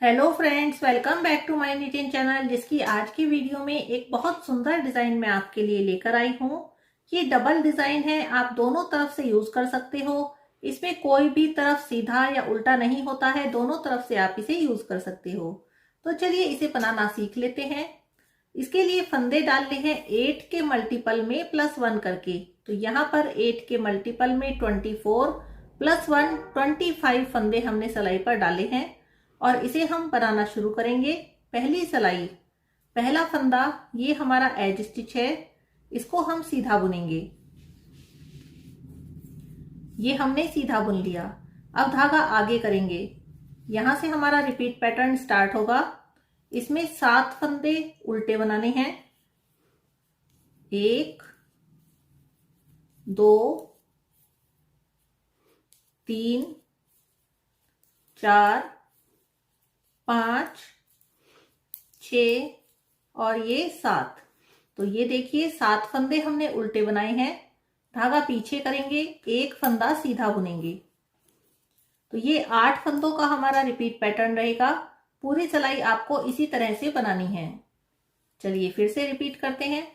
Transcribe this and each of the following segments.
Hello friends, welcome back to my knitting channel. जिसकी आज की वीडियो में एक बहुत सुंदर डिजाइन मैं आपके लिए लेकर आई हूँ। ये डबल डिजाइन है, आप दोनों तरफ से यूज कर सकते हो। इसमें कोई भी तरफ सीधा या उल्टा नहीं होता है, दोनों तरफ से आप इसे यूज कर सकते हो। तो चलिए इसे बनाना सीख लेते हैं। इसके लिए फंदे डालने हैं 8 के मल्टीपल में +1 करके। तो यहाँ पर 8 के मल्टीपल में 24 +1 25 फंदे हमने सिलाई पर डाले हैं और इसे हम बनाना शुरू करेंगे। पहली सिलाई, पहला फंदा, ये हमारा एज स्टिच है, इसको हम सीधा बुनेंगे। ये हमने सीधा बुन लिया। अब धागा आगे करेंगे। यहां से हमारा रिपीट पैटर्न स्टार्ट होगा। इसमें 7 फंदे उल्टे बनाने हैं। 1 2 3 4 5 6 और ये 7। तो ये देखिए 7 फंदे हमने उल्टे बनाए हैं। धागा पीछे करेंगे, एक फंदा सीधा बुनेंगे। तो ये 8 फंदों का हमारा रिपीट पैटर्न रहेगा। पूरी सिलाई आपको इसी तरह से बनानी है। चलिए फिर से रिपीट करते हैं।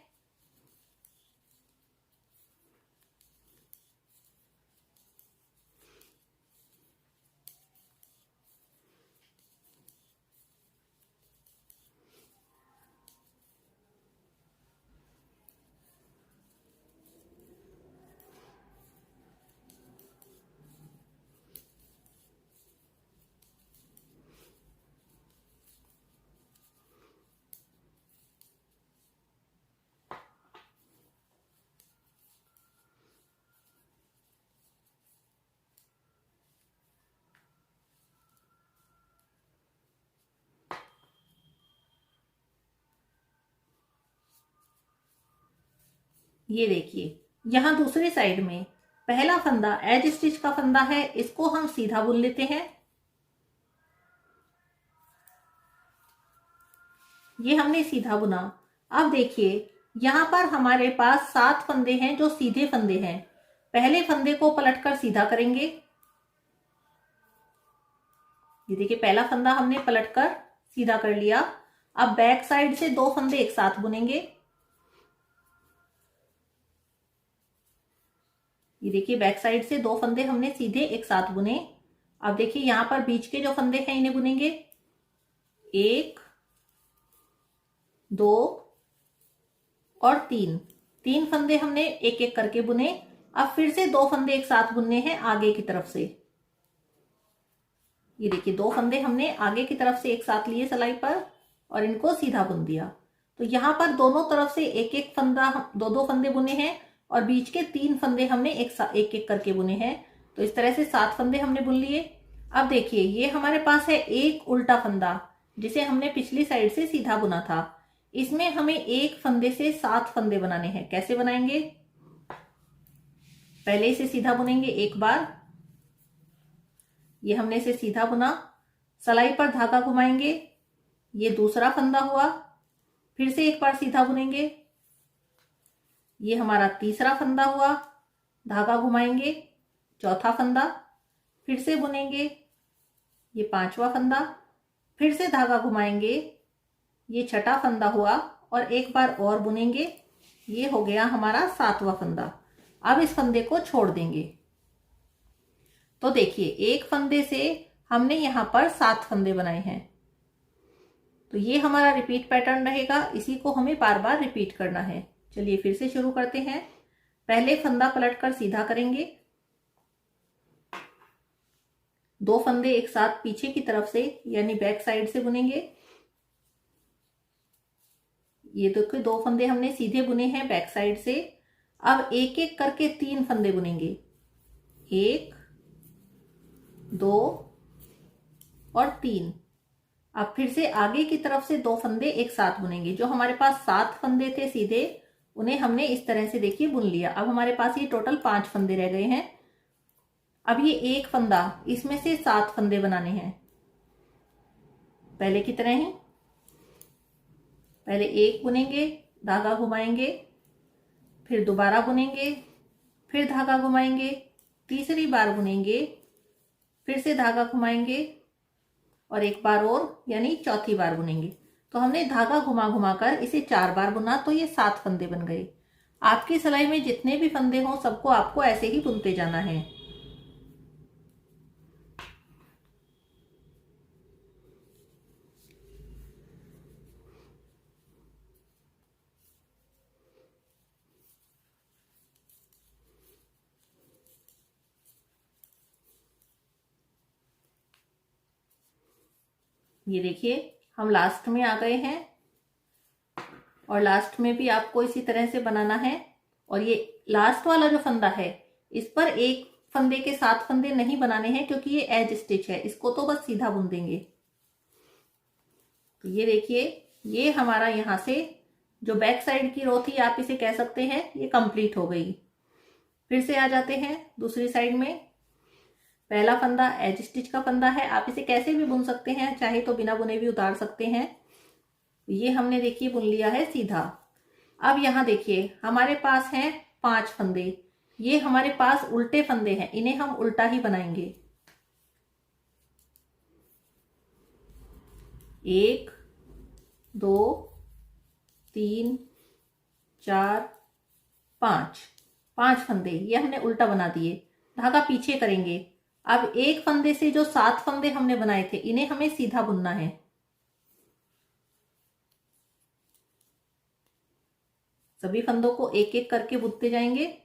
ये देखिए यहां दूसरी साइड में पहला फंदा एज स्टिच का फंदा है, इसको हम सीधा बुन लेते हैं। ये हमने सीधा बुना। अब देखिए यहां पर हमारे पास 7 फंदे हैं जो सीधे फंदे हैं। पहले फंदे को पलटकर सीधा करेंगे। ये देखिए पहला फंदा हमने पलटकर सीधा कर लिया। अब बैक साइड से 2 फंदे एक साथ बुनेंगे। ये देखिए बैक साइड से 2 फंदे हमने सीधे एक साथ बुने। अब देखिए यहां पर बीच के जो फंदे हैं इन्हें बुनेंगे। 1 2 और 3 फंदे हमने एक एक करके बुने। अब फिर से 2 फंदे एक साथ बुनने हैं आगे की तरफ से। ये देखिए 2 फंदे हमने आगे की तरफ से एक साथ लिए सिलाई पर और इनको सीधा बुन दिया। तो यहां पर दोनों तरफ से एक एक फंदा, 2 फंदे बुने हैं और बीच के 3 फंदे हमने एक एक करके बुने हैं। तो इस तरह से 7 फंदे हमने बुन लिए। अब देखिए ये हमारे पास है एक उल्टा फंदा जिसे हमने पिछली साइड से सीधा बुना था। इसमें हमें एक फंदे से 7 फंदे बनाने हैं। कैसे बनाएंगे? पहले इसे सीधा बुनेंगे एक बार। ये हमने इसे सीधा बुना, सिलाई पर धागा घुमाएंगे, ये दूसरा फंदा हुआ। फिर से एक बार सीधा बुनेंगे, ये हमारा तीसरा फंदा हुआ। धागा घुमाएंगे, चौथा फंदा। फिर से बुनेंगे, ये 5वां फंदा। फिर से धागा घुमाएंगे, ये 6ठा फंदा हुआ और एक बार और बुनेंगे। ये हो गया हमारा 7वां फंदा। अब इस फंदे को छोड़ देंगे। तो देखिए एक फंदे से हमने यहां पर 7 फंदे बनाए हैं। तो ये हमारा रिपीट पैटर्न रहेगा, इसी को हमें बार बार रिपीट करना है। चलिए फिर से शुरू करते हैं। पहले फंदा पलटकर सीधा करेंगे, 2 फंदे एक साथ पीछे की तरफ से यानी बैक साइड से बुनेंगे। ये देखिए 2 फंदे हमने सीधे बुने हैं बैक साइड से। अब एक एक करके 3 फंदे बुनेंगे, 1 2 और 3। अब फिर से आगे की तरफ से 2 फंदे एक साथ बुनेंगे। जो हमारे पास 7 फंदे थे सीधे, उन्हें हमने इस तरह से देखिए बुन लिया। अब हमारे पास ये टोटल 5 फंदे रह गए हैं। अब ये एक फंदा, इसमें से 7 फंदे बनाने हैं पहले की तरह ही। पहले एक बुनेंगे, धागा घुमाएंगे, फिर दोबारा बुनेंगे, फिर धागा घुमाएंगे, तीसरी बार बुनेंगे, फिर से धागा घुमाएंगे, और एक बार और यानी चौथी बार बुनेंगे। तो हमने धागा घुमा घुमा कर इसे 4 बार बुना, तो ये 7 फंदे बन गए। आपकी सिलाई में जितने भी फंदे हों सबको आपको ऐसे ही बुनते जाना है। ये देखिए हम लास्ट में आ गए हैं और लास्ट में भी आपको इसी तरह से बनाना है। और ये लास्ट वाला जो फंदा है इस पर एक फंदे के 7 फंदे नहीं बनाने हैं क्योंकि ये एज स्टिच है, इसको तो बस सीधा बुन देंगे। तो ये देखिए ये हमारा यहाँ से जो बैक साइड की रो थी आप इसे कह सकते हैं ये कंप्लीट हो गई। फिर से आ जाते हैं दूसरी साइड में। पहला फंदा एज स्टिच का फंदा है, आप इसे कैसे भी बुन सकते हैं, चाहे तो बिना बुने भी उतार सकते हैं। ये हमने देखिए बुन लिया है सीधा। अब यहाँ देखिए हमारे पास हैं 5 फंदे, ये हमारे पास उल्टे फंदे हैं, इन्हें हम उल्टा ही बनाएंगे। 1 2 3 4 5 फंदे ये हमने उल्टा बना दिए। धागा पीछे करेंगे। अब एक फंदे से जो 7 फंदे हमने बनाए थे इन्हें हमें सीधा बुनना है। सभी फंदों को एक एक करके बुनते जाएंगे।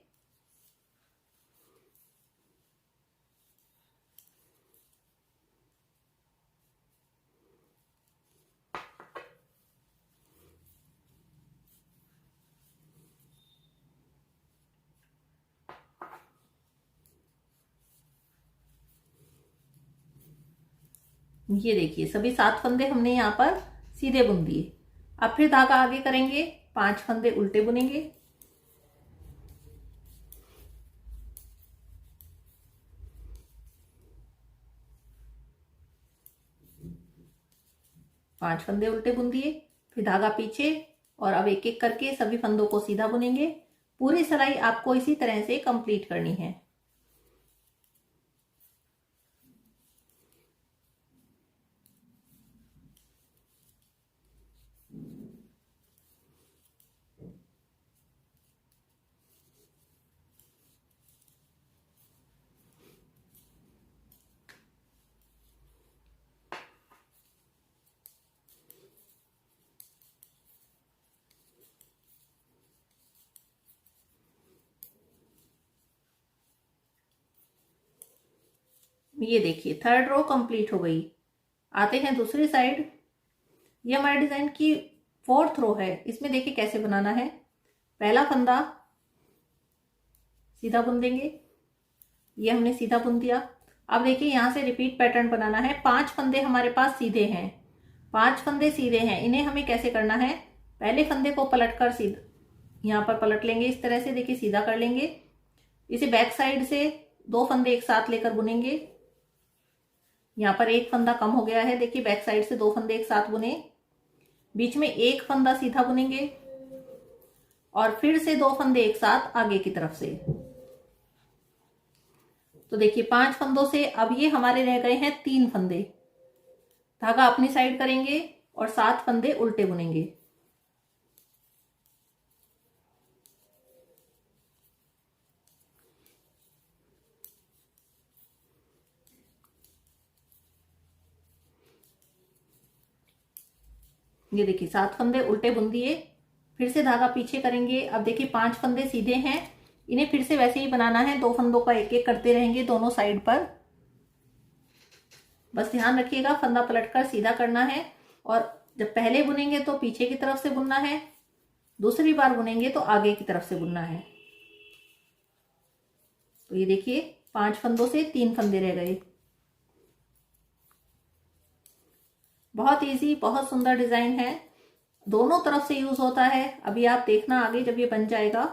ये देखिए सभी 7 फंदे हमने यहाँ पर सीधे बुन दिए। अब फिर धागा आगे करेंगे, 5 फंदे उल्टे बुनेंगे। पांच फंदे उल्टे बुन दिए, फिर धागा पीछे और अब एक एक करके सभी फंदों को सीधा बुनेंगे। पूरी सिलाई आपको इसी तरह से कंप्लीट करनी है। ये देखिए थर्ड रो कंप्लीट हो गई। आते हैं दूसरी साइड। ये हमारे डिजाइन की 4th रो है, इसमें देखिए कैसे बनाना है। पहला फंदा सीधा बुन देंगे, ये हमने सीधा बुन दिया। अब देखिए यहां से रिपीट पैटर्न बनाना है। 5 फंदे हमारे पास सीधे हैं, 5 फंदे सीधे हैं, इन्हें हमें कैसे करना है। पहले फंदे को पलट कर सीधा यहां पर पलट लेंगे, इस तरह से देखिए सीधा कर लेंगे। इसे बैक साइड से 2 फंदे एक साथ लेकर बुनेंगे। यहाँ पर एक फंदा कम हो गया है, देखिए बैक साइड से 2 फंदे एक साथ बुने, बीच में एक फंदा सीधा बुनेंगे और फिर से 2 फंदे एक साथ आगे की तरफ से। तो देखिए 5 फंदों से अब ये हमारे रह गए हैं 3 फंदे। धागा अपनी साइड करेंगे और 7 फंदे उल्टे बुनेंगे। ये देखिए 7 फंदे उल्टे बुन दिए, फिर से धागा पीछे करेंगे। अब देखिए 5 फंदे सीधे हैं, इन्हें फिर से वैसे ही बनाना है। 2 फंदों का एक एक करते रहेंगे दोनों साइड पर। बस ध्यान रखिएगा फंदा पलटकर सीधा करना है और जब पहले बुनेंगे तो पीछे की तरफ से बुनना है, दूसरी बार बुनेंगे तो आगे की तरफ से बुनना है। तो ये देखिए 5 फंदों से 3 फंदे रह गए। बहुत इजी, बहुत सुंदर डिजाइन है, दोनों तरफ से यूज होता है। अभी आप देखना आगे जब ये बन जाएगा।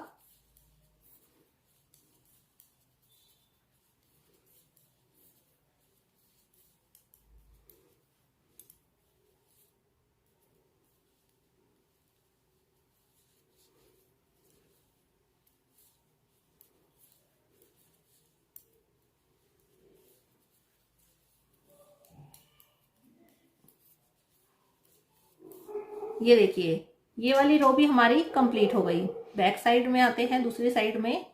ये देखिए ये वाली रो भी हमारी कंप्लीट हो गई। बैक साइड में आते हैं, दूसरी साइड में।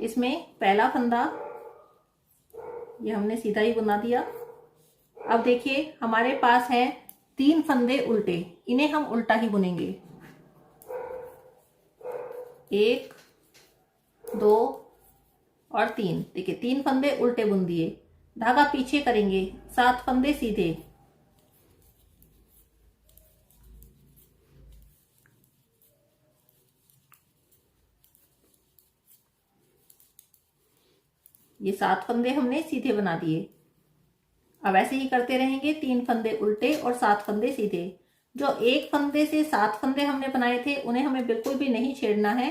इसमें पहला फंदा ये हमने सीधा ही बुना दिया। अब देखिए हमारे पास है 3 फंदे उल्टे, इन्हें हम उल्टा ही बुनेंगे। 1 2 और 3। देखिए 3 फंदे उल्टे बुन दिए, धागा पीछे करेंगे, 7 फंदे सीधे। ये 7 फंदे हमने सीधे बना दिए। अब ऐसे ही करते रहेंगे, 3 फंदे उल्टे और 7 फंदे सीधे। जो 1 फंदे से 7 फंदे हमने बनाए थे उन्हें हमें बिल्कुल भी नहीं छेड़ना है।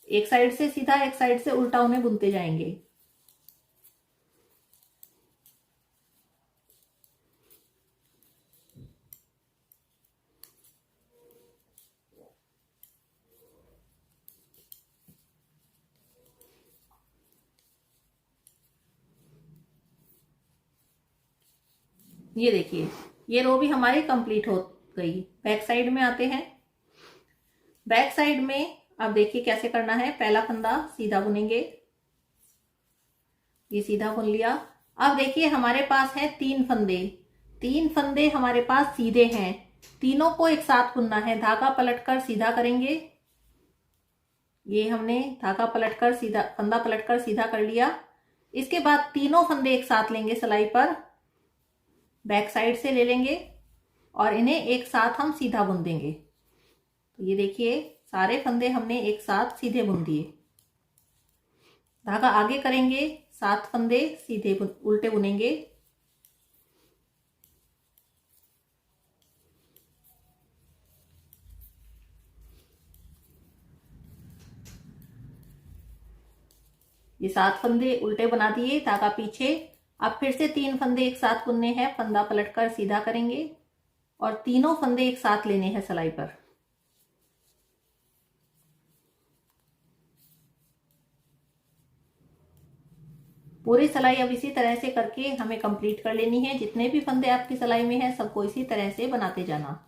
एक साइड से सीधा, एक साइड से उल्टा उन्हें बुनते जाएंगे। ये देखिए ये रो भी हमारी कंप्लीट हो गई। बैक साइड में आते हैं। बैक साइड में अब देखिए कैसे करना है। पहला फंदा सीधा बुनेंगे, ये सीधा बुन लिया। अब देखिए हमारे पास है 3 फंदे। 3 फंदे हमारे पास सीधे हैं, तीनों को एक साथ बुनना है। धागा पलटकर सीधा करेंगे। ये हमने धागा पलटकर सीधा, फंदा पलटकर सीधा कर लिया। इसके बाद तीनों फंदे एक साथ लेंगे सिलाई पर, बैक साइड से ले लेंगे और इन्हें एक साथ हम सीधा बुन देंगे। तो ये देखिए सारे फंदे हमने एक साथ सीधे बुन दिए। धागा आगे करेंगे, 7 फंदे सीधे उल्टे बुनेंगे। ये 7 फंदे उल्टे बना दिए, धागा पीछे। अब फिर से 3 फंदे एक साथ बुनने हैं, फंदा पलटकर सीधा करेंगे और तीनों फंदे एक साथ लेने हैं सिलाई पर। पूरी सिलाई अब इसी तरह से करके हमें कंप्लीट कर लेनी है। जितने भी फंदे आपकी सिलाई में है सबको इसी तरह से बनाते जाना।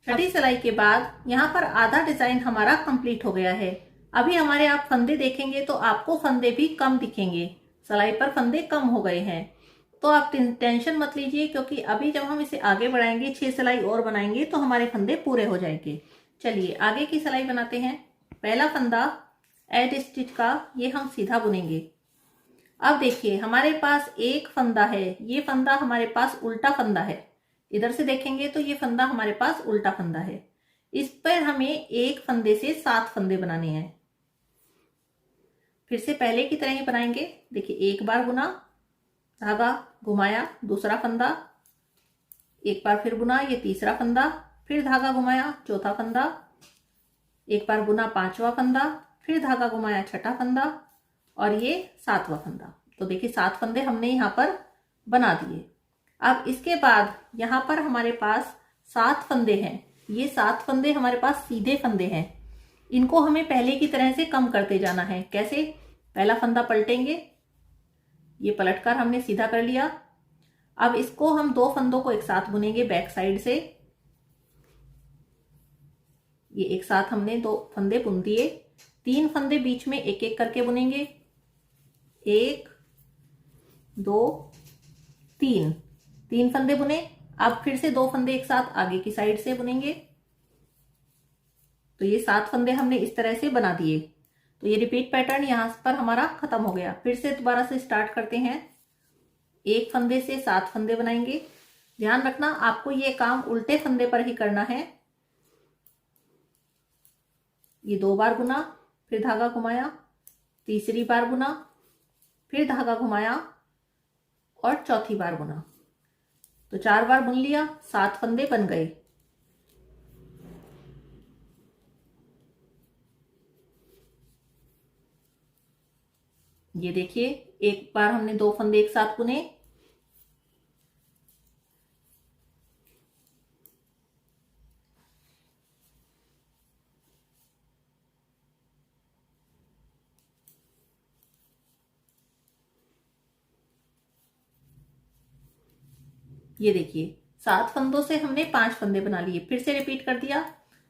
छठी सिलाई के बाद यहाँ पर आधा डिजाइन हमारा कंप्लीट हो गया है। अभी हमारे आप फंदे देखेंगे तो आपको फंदे भी कम दिखेंगे, सिलाई पर फंदे कम हो गए हैं। तो आप टेंशन मत लीजिए, क्योंकि अभी जब हम इसे आगे बढ़ाएंगे, 6 सिलाई और बनाएंगे तो हमारे फंदे पूरे हो जाएंगे। चलिए आगे की सिलाई बनाते हैं। पहला फंदा एड स्टिच का ये हम सीधा बुनेंगे। अब देखिए हमारे पास एक फंदा है, ये फंदा हमारे पास उल्टा फंदा है। इधर से देखेंगे तो ये फंदा हमारे पास उल्टा फंदा है। इस पर हमें एक फंदे से 7 फंदे बनाने हैं। फिर से पहले की तरह ही बनाएंगे। देखिए एक बार बुना, धागा घुमाया, दूसरा फंदा, एक बार फिर बुना, ये तीसरा फंदा, फिर धागा घुमाया, चौथा फंदा, एक बार बुना, पांचवा फंदा, फिर धागा घुमाया, छठा फंदा और ये 7वां फंदा। तो देखिए 7 फंदे हमने यहाँ पर बना दिए। अब इसके बाद यहाँ पर हमारे पास 7 फंदे हैं। ये 7 फंदे हमारे पास सीधे फंदे हैं। इनको हमें पहले की तरह से कम करते जाना है। कैसे? पहला फंदा पलटेंगे, ये पलटकर हमने सीधा कर लिया। अब इसको हम 2 फंदों को एक साथ बुनेंगे बैक साइड से। ये एक साथ हमने 2 फंदे बुन दिए। 3 फंदे बीच में एक एक करके बुनेंगे। 1 2 3, 3 फंदे बुने। अब फिर से 2 फंदे एक साथ आगे की साइड से बुनेंगे। तो ये 7 फंदे हमने इस तरह से बना दिए। तो ये रिपीट पैटर्न यहां पर हमारा खत्म हो गया। फिर से दोबारा से स्टार्ट करते हैं। एक फंदे से 7 फंदे बनाएंगे। ध्यान रखना आपको ये काम उल्टे फंदे पर ही करना है। ये 2 बार बुना, फिर धागा घुमाया, तीसरी बार बुना, फिर धागा घुमाया और चौथी बार बुना। तो 4 बार बुन लिया, 7 फंदे बन गए। ये देखिए, एक बार हमने 2 फंदे एक साथ बुने, ये देखिए 7 फंदों से हमने 5 फंदे बना लिए। फिर से रिपीट कर दिया।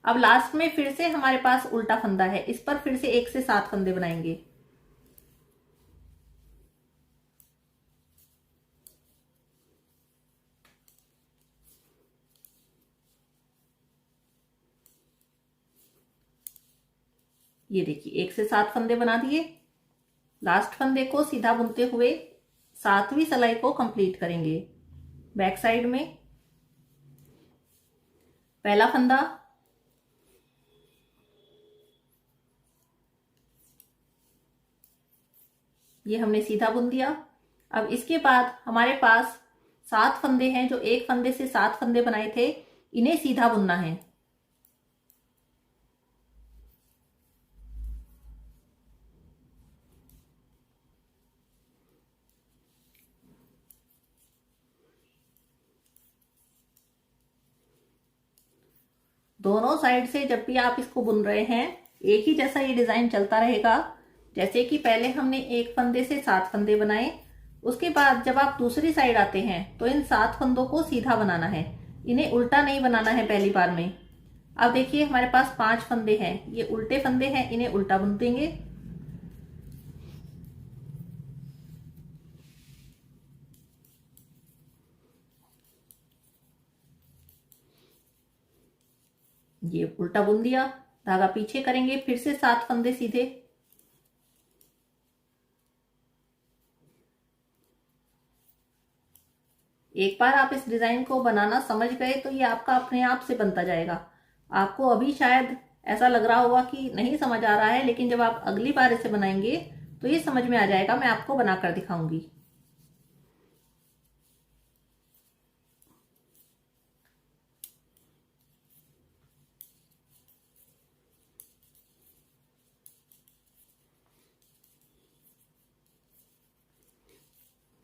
अब लास्ट में फिर से हमारे पास उल्टा फंदा है, इस पर फिर से 1 से 7 फंदे बनाएंगे। ये देखिए 1 से 7 फंदे बना दिए। लास्ट फंदे को सीधा बुनते हुए 7वीं सिलाई को कंप्लीट करेंगे। बैक साइड में पहला फंदा, ये हमने सीधा बुन दिया। अब इसके बाद हमारे पास 7 फंदे हैं, जो एक फंदे से 7 फंदे बनाए थे, इन्हें सीधा बुनना है। दोनों साइड से जब भी आप इसको बुन रहे हैं, एक ही जैसा ये डिजाइन चलता रहेगा। जैसे कि पहले हमने एक फंदे से 7 फंदे बनाए, उसके बाद जब आप दूसरी साइड आते हैं तो इन 7 फंदों को सीधा बनाना है, इन्हें उल्टा नहीं बनाना है पहली बार में। अब देखिए हमारे पास 5 फंदे हैं, ये उल्टे फंदे हैं, इन्हें उल्टा बुन देंगे। ये उल्टा बुन दिया, धागा पीछे करेंगे, फिर से 7 फंदे सीधे। एक बार आप इस डिजाइन को बनाना समझ गए तो ये आपका अपने आप से बनता जाएगा। आपको अभी शायद ऐसा लग रहा होगा कि नहीं समझ आ रहा है, लेकिन जब आप अगली बार इसे बनाएंगे तो ये समझ में आ जाएगा। मैं आपको बनाकर दिखाऊंगी।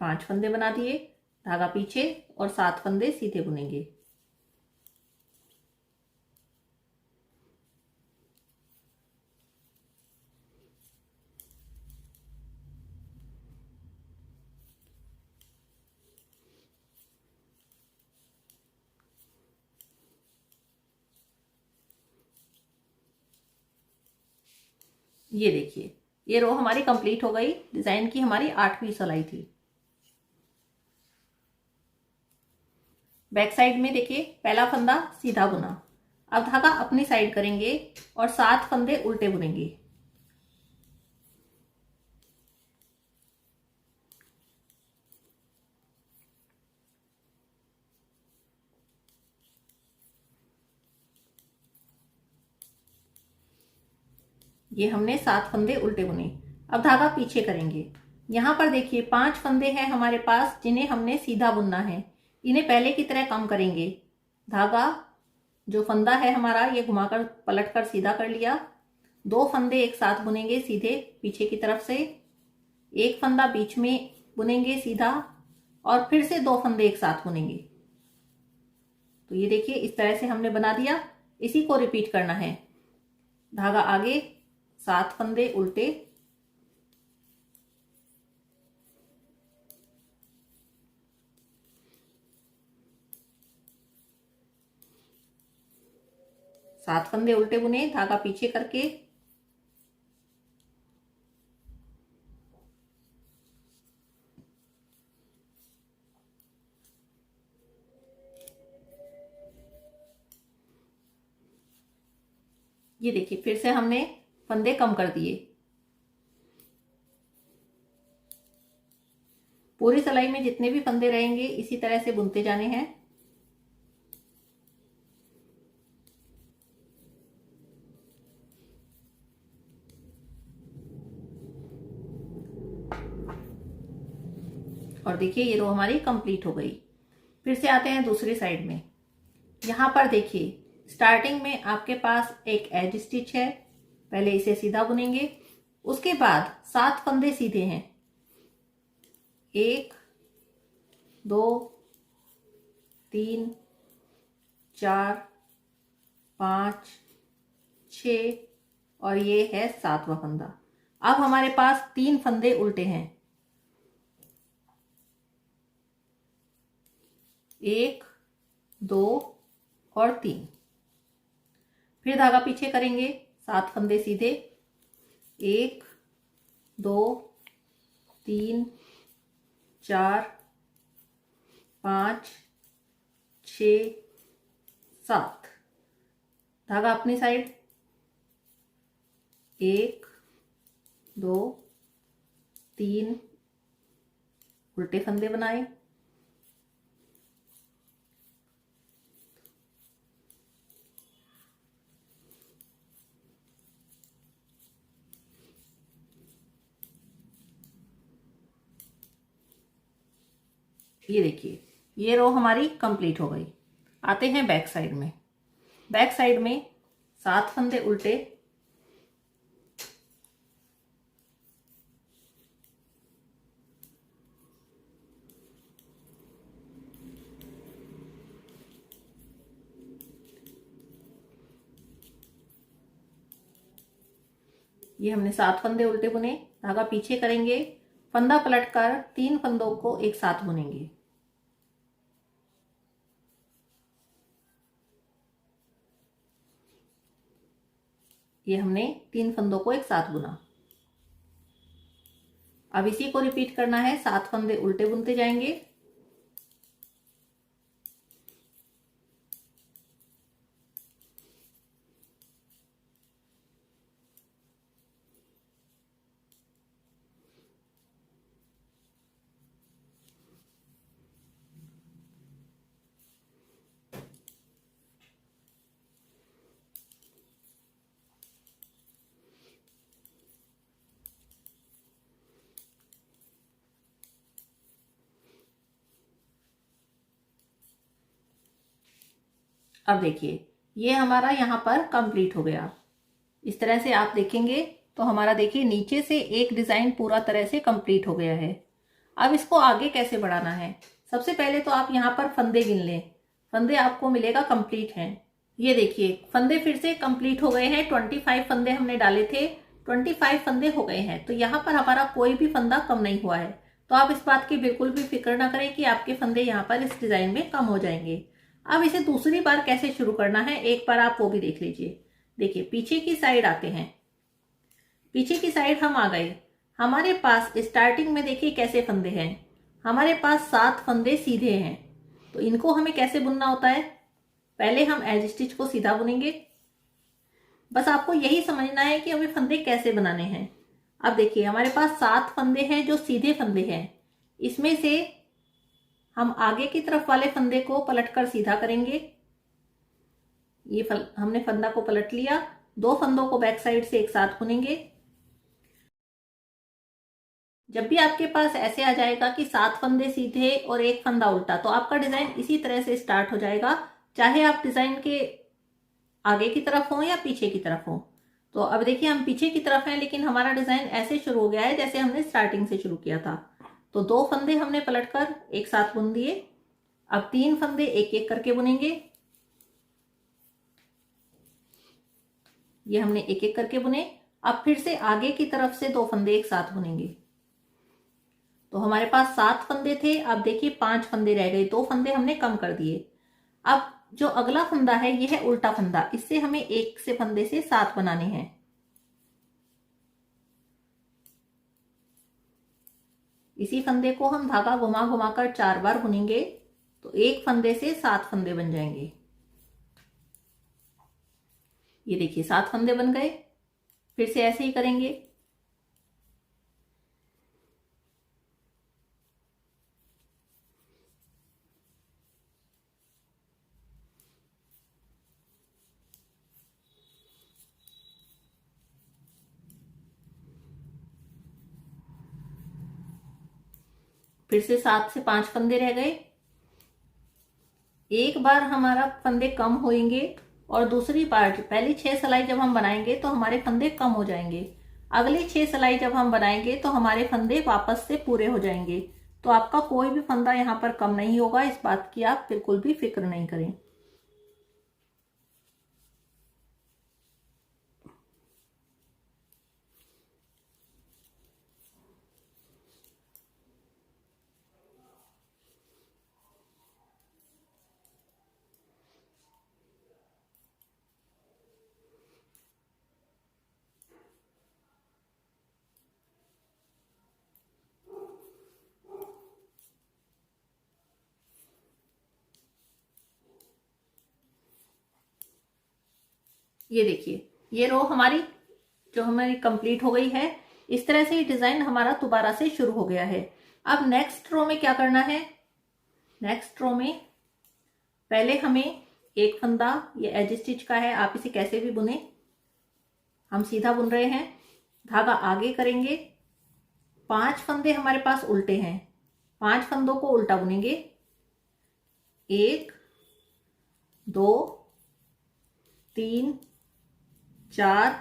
पांच फंदे बना दिए, धागा पीछे और 7 फंदे सीधे बुनेंगे। ये देखिए, ये रो हमारी कंप्लीट हो गई। डिजाइन की हमारी 8वीं सिलाई थी। बैक साइड में देखिए, पहला फंदा सीधा बुना। अब धागा अपनी साइड करेंगे और 7 फंदे उल्टे बुनेंगे। ये हमने 7 फंदे उल्टे बुने। अब धागा पीछे करेंगे। यहां पर देखिए 5 फंदे हैं हमारे पास, जिन्हें हमने सीधा बुनना है। इन्हें पहले की तरह कम करेंगे। धागा जो फंदा है हमारा, ये घुमाकर पलट कर सीधा कर लिया। 2 फंदे एक साथ बुनेंगे सीधे पीछे की तरफ से। एक फंदा बीच में बुनेंगे सीधा और फिर से 2 फंदे एक साथ बुनेंगे। तो ये देखिए इस तरह से हमने बना दिया। इसी को रिपीट करना है। धागा आगे, 7 फंदे उल्टे, सात फंदे उल्टे बुने, धागा पीछे करके। ये देखिए फिर से हमने फंदे कम कर दिए। पूरी सिलाई में जितने भी फंदे रहेंगे इसी तरह से बुनते जाने हैं। और देखिए ये रो हमारी कंप्लीट हो गई। फिर से आते हैं दूसरी साइड में। यहां पर देखिए स्टार्टिंग में आपके पास एक एज स्टिच है, पहले इसे सीधा बुनेंगे। उसके बाद 7 फंदे सीधे हैं, 1 2 3 4 5 6 और ये है 7वां फंदा। अब हमारे पास 3 फंदे उल्टे हैं, 1 2 और 3। फिर धागा पीछे करेंगे, 7 फंदे सीधे, 1 2 3 4 5 6 7। धागा अपनी साइड, 1 2 3 उल्टे फंदे बनाए, ये देखिए ये रो हमारी कंप्लीट हो गई। आते हैं बैक साइड में। बैक साइड में 7 फंदे उल्टे, ये हमने 7 फंदे उल्टे बुने। धागा पीछे करेंगे, फंदा पलटकर 3 फंदों को एक साथ बुनेंगे। ये हमने 3 फंदों को एक साथ बुना। अब इसी को रिपीट करना है, 7 फंदे उल्टे बुनते जाएंगे, अब देखिए ये हमारा यहाँ पर कंप्लीट हो गया। इस तरह से आप देखेंगे तो हमारा देखिए नीचे से एक डिजाइन पूरा तरह से कंप्लीट हो गया है। अब इसको आगे कैसे बढ़ाना है, सबसे पहले तो आप यहाँ पर फंदे गिन लें। फंदे आपको मिलेगा कंप्लीट हैं। ये देखिए फंदे फिर से कंप्लीट हो गए हैं। 25 फंदे हमने डाले थे, 25 फंदे हो गए हैं। तो यहाँ पर हमारा कोई भी फंदा कम नहीं हुआ है। तो आप इस बात की बिल्कुल भी फिक्र ना करें कि आपके फंदे यहाँ पर इस डिजाइन में कम हो जाएंगे। अब इसे दूसरी बार कैसे शुरू करना है एक बार आप वो भी देख लीजिए। देखिए पीछे की साइड आते हैं, पीछे की साइड हम आ गए। हमारे पास स्टार्टिंग में देखिए कैसे फंदे हैं, हमारे पास 7 फंदे सीधे हैं। तो इनको हमें कैसे बुनना होता है, पहले हम एज स्टिच को सीधा बुनेंगे। बस आपको यही समझना है कि हमें फंदे कैसे बनाने हैं। अब देखिए हमारे पास 7 फंदे हैं जो सीधे फंदे हैं। इसमें से हम आगे की तरफ वाले फंदे को पलटकर सीधा करेंगे। ये हमने फंदा को पलट लिया, 2 फंदों को बैक साइड से एक साथ बुनेंगे। जब भी आपके पास ऐसे आ जाएगा कि 7 फंदे सीधे और 1 फंदा उल्टा, तो आपका डिजाइन इसी तरह से स्टार्ट हो जाएगा, चाहे आप डिजाइन के आगे की तरफ हो या पीछे की तरफ हो। तो अब देखिए हम पीछे की तरफ हैं, लेकिन हमारा डिजाइन ऐसे शुरू हो गया है जैसे हमने स्टार्टिंग से शुरू किया था। तो 2 फंदे हमने पलटकर एक साथ बुन दिए। अब 3 फंदे एक एक करके बुनेंगे। ये हमने एक एक करके बुने। अब फिर से आगे की तरफ से 2 फंदे एक साथ बुनेंगे। तो हमारे पास 7 फंदे थे, अब देखिए 5 फंदे रह गए, 2 फंदे हमने कम कर दिए। अब जो अगला फंदा है ये है उल्टा फंदा, इससे हमें एक से फंदे से 7 बनाने हैं। इसी फंदे को हम धागा घुमा घुमा कर 4 बार बुनेंगे, तो एक फंदे से 7 फंदे बन जाएंगे। ये देखिए 7 फंदे बन गए। फिर से ऐसे ही करेंगे। फिर से 7 से 5 फंदे रह गए। एक बार हमारा फंदे कम होंगे और दूसरी बार पहली 6 सिलाई जब हम बनाएंगे तो हमारे फंदे कम हो जाएंगे। अगली 6 सिलाई जब हम बनाएंगे तो हमारे फंदे वापस से पूरे हो जाएंगे। तो आपका कोई भी फंदा यहाँ पर कम नहीं होगा, इस बात की आप बिल्कुल भी फिक्र नहीं करें। ये देखिए, ये रो हमारी जो हमारी कंप्लीट हो गई है। इस तरह से ये डिजाइन हमारा दोबारा से शुरू हो गया है। अब नेक्स्ट रो में क्या करना है, नेक्स्ट रो में पहले हमें एक फंदा, ये एज स्टिच का है, आप इसे कैसे भी बुने, हम सीधा बुन रहे हैं, धागा आगे करेंगे। 5 फंदे हमारे पास उल्टे हैं, 5 फंदों को उल्टा बुनेंगे। 1 2 3 4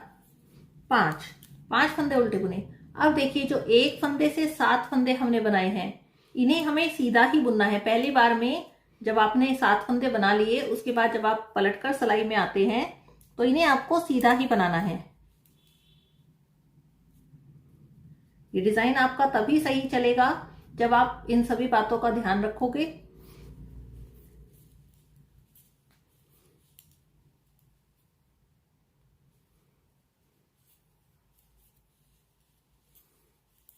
5, 5 फंदे उल्टे बुने। अब देखिए, जो एक फंदे से 7 फंदे हमने बनाए हैं, इन्हें हमें सीधा ही बुनना है। पहली बार में जब आपने 7 फंदे बना लिए, उसके बाद जब आप पलटकर सिलाई में आते हैं तो इन्हें आपको सीधा ही बनाना है। ये डिजाइन आपका तभी सही चलेगा जब आप इन सभी बातों का ध्यान रखोगे।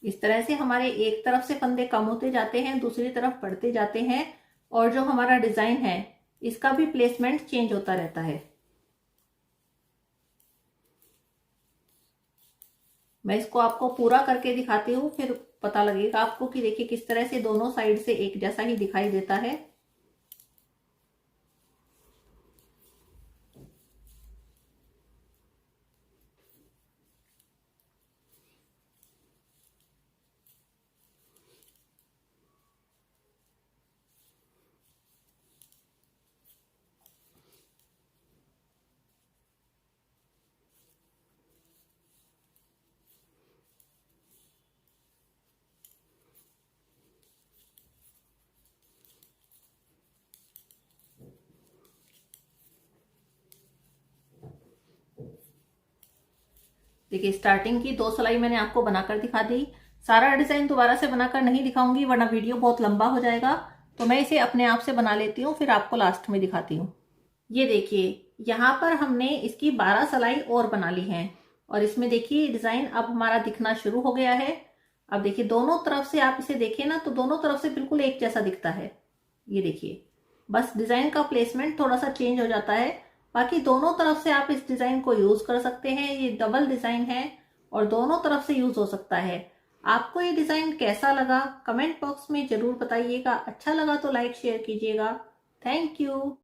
इस तरह से हमारे एक तरफ से फंदे कम होते जाते हैं, दूसरी तरफ बढ़ते जाते हैं, और जो हमारा डिजाइन है इसका भी प्लेसमेंट चेंज होता रहता है। मैं इसको आपको पूरा करके दिखाती हूँ, फिर पता लगेगा आपको कि देखिए किस तरह से दोनों साइड से एक जैसा ही दिखाई देता है। देखिए, स्टार्टिंग की 2 सिलाई मैंने आपको बनाकर दिखा दी। सारा डिजाइन दोबारा से बनाकर नहीं दिखाऊंगी वरना वीडियो बहुत लंबा हो जाएगा, तो मैं इसे अपने आप से बना लेती हूँ, फिर आपको लास्ट में दिखाती हूँ। ये देखिए, यहाँ पर हमने इसकी 12 सिलाई और बना ली है, और इसमें देखिए डिजाइन अब हमारा दिखना शुरू हो गया है। अब देखिए, दोनों तरफ से आप इसे देखें ना तो दोनों तरफ से बिल्कुल एक जैसा दिखता है। ये देखिए, बस डिजाइन का प्लेसमेंट थोड़ा सा चेंज हो जाता है, बाकी दोनों तरफ से आप इस डिजाइन को यूज कर सकते हैं। ये डबल डिजाइन है और दोनों तरफ से यूज हो सकता है। आपको ये डिजाइन कैसा लगा कमेंट बॉक्स में जरूर बताइएगा। अच्छा लगा तो लाइक शेयर कीजिएगा। Thank you.